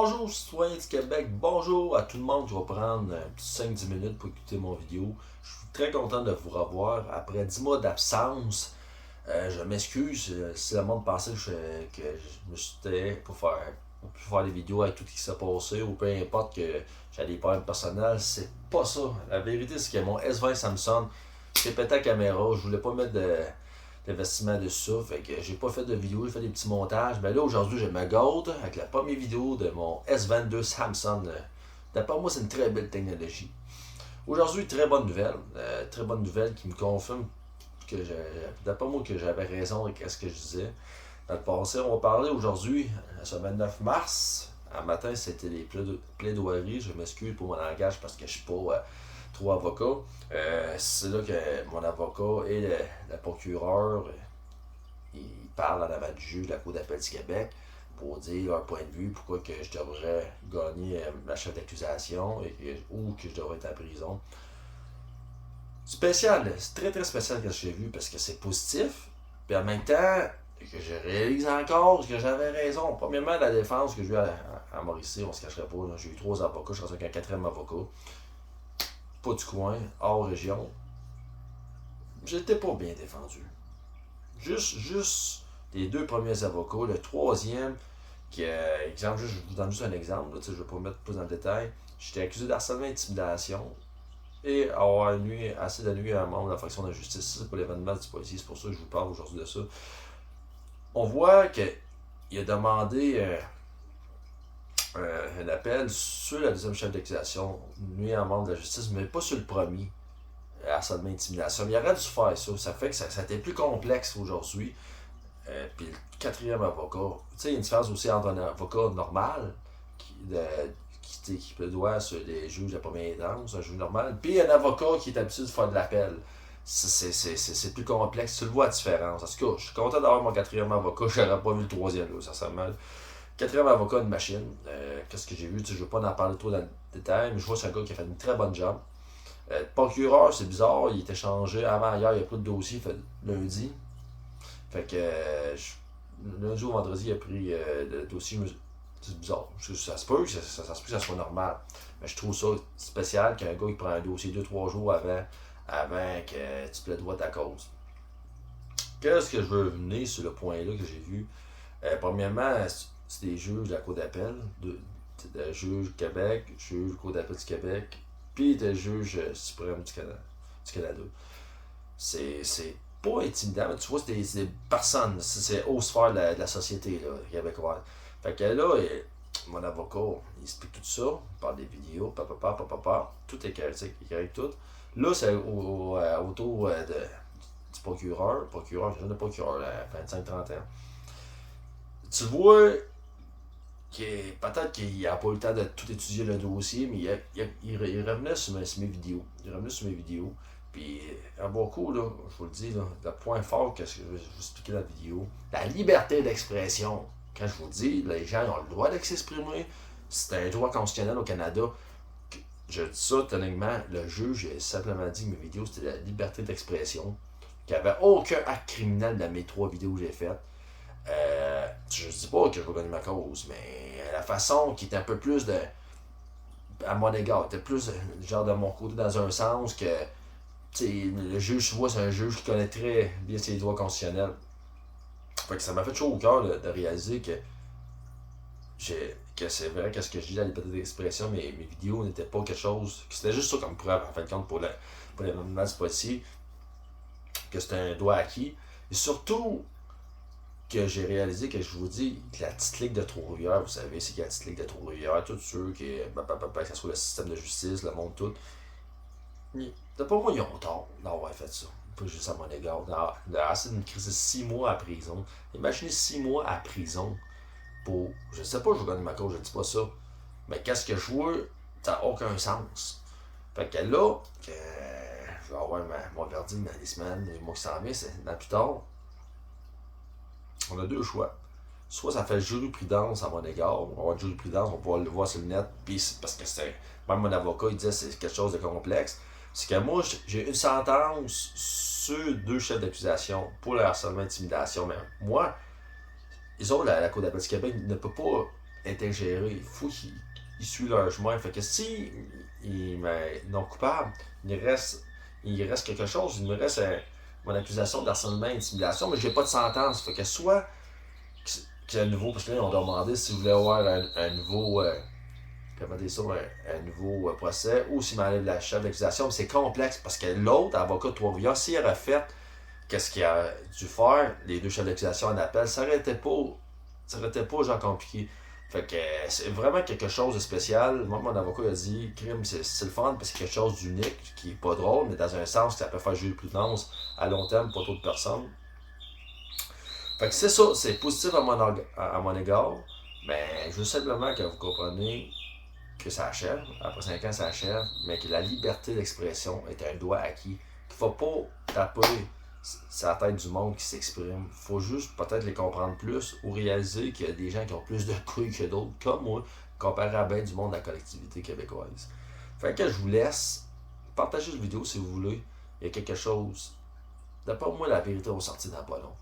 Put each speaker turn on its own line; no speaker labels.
Bonjour citoyens du Québec, bonjour à tout le monde. Je vais prendre un petit 5-10 minutes pour écouter mon vidéo. Je suis très content de vous revoir après 10 mois d'absence. Je m'excuse si le monde pensait que je me suis tait pour faire des vidéos avec tout ce qui s'est passé ou peu importe que j'avais des problèmes personnels. C'est pas ça. La vérité, c'est que mon S20 Samsung, j'ai pété la caméra. Je voulais pas mettre d'investissement dessus ça. Fait que j'ai pas fait de vidéo, j'ai fait des petits montages. Mais là, aujourd'hui, je me gâte avec la première vidéo de mon S22 Samsung. D'après moi, c'est une très belle technologie. Aujourd'hui, très bonne nouvelle. Très bonne nouvelle qui me confirme d'après moi, que j'avais raison avec ce que je disais. Dans le passé, on va parler aujourd'hui, ce 29 mars. Un matin, c'était des plaidoiries. Je m'excuse pour mon langage parce que je suis pas trop avocat. C'est là que mon avocat et le procureur ils parlent en avant du juge de la Cour d'appel du Québec pour dire leur point de vue, pourquoi que je devrais gagner ma chef d'accusation ou que je devrais être en prison. Spécial, c'est très très spécial que j'ai vu parce que c'est positif, puis en même temps que je réalise encore que j'avais raison. Premièrement, la défense que j'ai eu à Mauricie, on se cacherait pas, là, j'ai eu 3 avocats, je suis avec un 4e avocat, pas du coin, hors région. J'étais pas bien défendu. Juste les 2 premiers avocats, le 3e, exemple, je vous donne juste un exemple, là, je ne vais pas mettre plus dans le détail. J'étais accusé d'harcèlement et d'intimidation et avoir assez de nuire à un membre de la fraction de la justice. C'est pour l'événement du policier, c'est pour ça que je vous parle aujourd'hui de ça. On voit qu'il a demandé un appel sur la deuxième chef d'accusation, nuire à un membre de la justice, mais pas sur le premier, harcèlement et intimidation. Il aurait dû faire ça. Ça fait que ça a été plus complexe aujourd'hui. Puis le 4e avocat, tu sais, il y a une différence aussi entre un avocat normal qui plaidoie sur des juges de première instance, un juge normal, puis un avocat qui est habitué de faire de l'appel. C'est plus complexe, tu le vois la différence. En tout cas, je suis content d'avoir mon 4e avocat, j'aurais pas vu le 3e, là, ça sent mal. 4e avocat, une machine. Qu'est-ce que j'ai vu, je ne veux pas en parler trop dans le détail, mais je vois que c'est un gars qui a fait une très bonne job. Le procureur, c'est bizarre, il était changé avant hier, il a pris le dossier fait lundi. Fait que lundi ou vendredi, il a pris le dossier. C'est bizarre. Ça se peut, ça se peut que ça soit normal. Mais je trouve ça spécial qu'un gars qui prend un dossier 2-3 jours avant que tu plaidoies ta cause. Qu'est-ce que je veux venir sur le point-là que j'ai vu? Premièrement, c'est des juges de la Cour d'appel, de juge Québec, juge Cour d'appel du Québec, puis des juges suprême du Canada. C'est pas intimidant, mais tu vois, c'est des personnes, c'est aux sphères de la société là, québécoise. Fait que là, mon avocat, il explique tout ça, il parle des vidéos, tout est correct, il correct tout. Là, c'est au tour du procureur, jeune de procureur, 25-30 ans. Tu vois peut-être qu'il n'a pas eu le temps de tout étudier le dossier, mais il revenait sur mes vidéos. Il revenait sur mes vidéos. Puis, un bon coup, là, je vous le dis, là, le point fort que je vais vous expliquer dans la vidéo, la liberté d'expression. Quand je vous dis, les gens ont le droit de s'exprimer, c'est un droit constitutionnel au Canada. Je dis ça, techniquement, le juge a simplement dit que mes vidéos, c'était la liberté d'expression, qu'il n'y avait aucun acte criminel dans mes 3 vidéos que j'ai faites. Je ne dis pas que je vais gagner ma cause, mais la façon qui est un peu plus à mon égard, était plus genre de mon côté dans un sens que le juge, tu vois, c'est un juge qui connaît très bien ses droits constitutionnels. Fait que ça m'a fait chaud au cœur de réaliser que c'est vrai que ce que je dis à la liberté d'expression, mes vidéos n'étaient pas quelque chose. Que c'était juste ça comme preuve, en fin de compte, pour l'événement du policier, que c'était un droit acquis. Et surtout, que j'ai réalisé que je vous dis que la petite ligue de Trois-Rivières, vous savez, c'est qu'il y a la petite ligue de Trois-Rivières, tous ceux qui, que ce soit le système de justice, le monde tout, d'après moi, ils ont tort d'avoir fait ça. Pas juste à mon égard. C'est une crise de 6 mois à prison. Imaginez 6 mois à prison pour. Je sais pas, je vais gagner ma cause, je dis pas ça. Mais qu'est-ce que je vois, ça n'a aucun sens. Fait que là, je vais avoir mon verdict dans les semaines, les mois qui s'en viennent, c'est dans plus tard. On a 2 choix. Soit ça fait jurisprudence à mon égard, on va avoir une jurisprudence, on va pouvoir le voir sur le net, puis parce que c'est. Même mon avocat, il disait que c'est quelque chose de complexe. C'est que moi, j'ai une sentence sur 2 chefs d'accusation pour le harcèlement et l'intimidation. Mais moi, les autres, la Cour d'appel du Québec ne peut pas est ingéré. Il faut qu'ils suivent leur chemin. Fait que si non coupable, il reste quelque chose. Il me reste mon accusation d'harcèlement et d'intimidation, mais j'ai pas de sentence. Fait que soit à nouveau, parce que là, ils ont demandé si vous voulez avoir un nouveau. Comment dire ça, un nouveau procès, ou s'il m'enlève la chef d'accusation, mais c'est complexe parce que l'autre avocat de Trois-Rivières, s'il aurait fait qu'est-ce qu'il a dû faire, les deux chefs d'accusation en appel, ça aurait été pas genre compliqué. Fait que c'est vraiment quelque chose de spécial. Moi, mon avocat a dit, crime, c'est le fun parce que c'est quelque chose d'unique, qui est pas drôle, mais dans un sens que ça peut faire juger prudence à long terme pour d'autres personnes. Fait que c'est ça, c'est positif à mon égard, mais je veux simplement que vous compreniez que ça achève, après 5 ans ça achève, mais que la liberté d'expression est un droit acquis. Il ne faut pas taper sur la tête du monde qui s'exprime. Il faut juste peut-être les comprendre plus ou réaliser qu'il y a des gens qui ont plus de couilles que d'autres, comme moi, comparé à bien du monde de la collectivité québécoise. Fait que je vous laisse. Partagez cette vidéo si vous voulez. Il y a quelque chose. D'après moi, la vérité va sortir dans pas long.